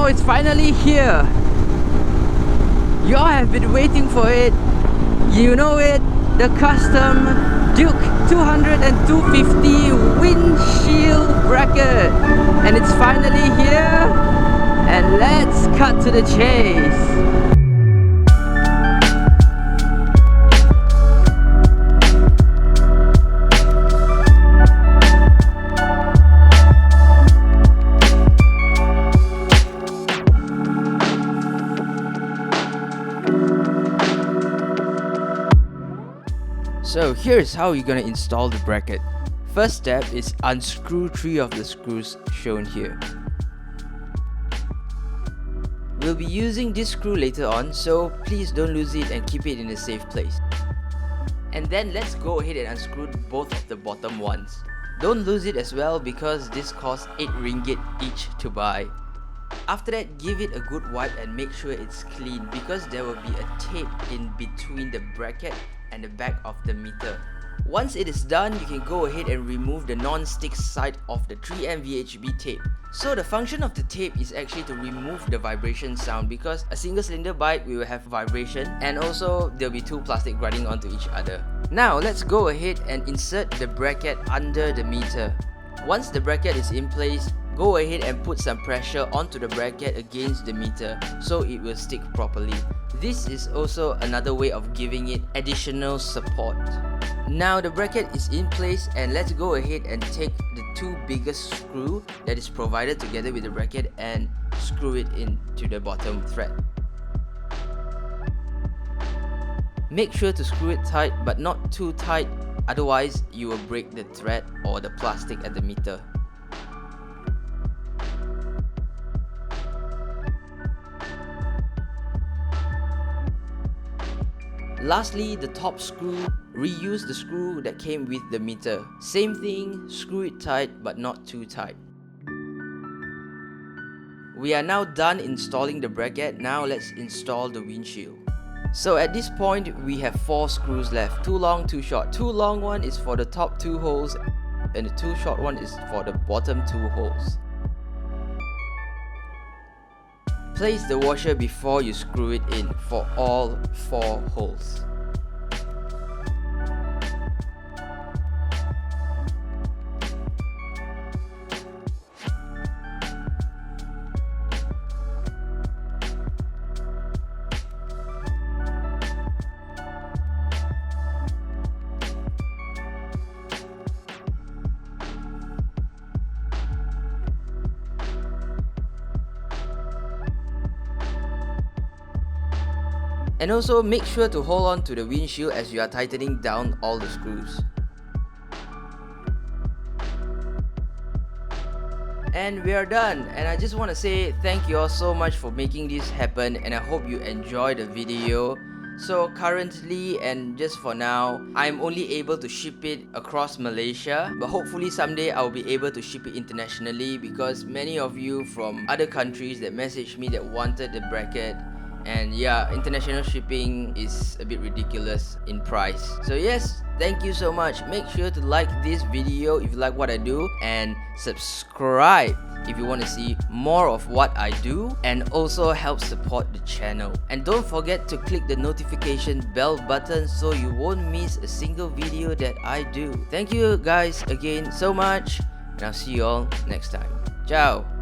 now it's finally here. Y'all have been waiting for it. You know it, the custom Duke 200 and 250 windshield bracket. And it's finally here. And let's cut to the chase. So here's how you're gonna install the bracket. First step is unscrew 3 of the screws shown here. We'll be using this screw later on, so please don't lose it and keep it in a safe place. And then let's go ahead and unscrew both of the bottom ones. Don't lose it as well because this costs 8 ringgit each to buy. After that, give it a good wipe and make sure it's clean because there will be a tape in between the bracket and the back of the meter. Once it is done, you can go ahead and remove the non-stick side of the 3M VHB tape. So the function of the tape is actually to remove the vibration sound because a single cylinder bike will have vibration and also there will be 2 plastic grinding onto each other. Now let's go ahead and insert the bracket under the meter. Once the bracket is in place, go ahead and put some pressure onto the bracket against the meter so it will stick properly. This is also another way of giving it additional support. Now the bracket is in place and let's go ahead and take the 2 biggest screw that is provided together with the bracket and screw it into the bottom thread. Make sure to screw it tight but not too tight, otherwise you will break the thread or the plastic at the meter. Lastly, the top screw, reuse the screw that came with the meter. Same thing, screw it tight but not too tight. We are now done installing the bracket. Now let's install the windshield. So at this point, we have 4 screws left. 2 long, 2 short. 2 long one is for the top 2 holes and the 2 short one is for the bottom 2 holes. Place the washer before you screw it in for all 4 holes. And also make sure to hold on to the windshield as you are tightening down all the screws. And we are done, and I just want to say thank you all so much for making this happen, and I hope you enjoyed the video. So currently and just for now, I'm only able to ship it across Malaysia, but hopefully someday I'll be able to ship it internationally because many of you from other countries that messaged me that wanted the bracket. And yeah, international shipping is a bit ridiculous in price. So yes, thank you so much. Make sure to like this video if you like what I do and subscribe if you want to see more of what I do and also help support the channel. And don't forget to click the notification bell button so you won't miss a single video that I do. Thank you guys again so much and I'll see you all next time. Ciao!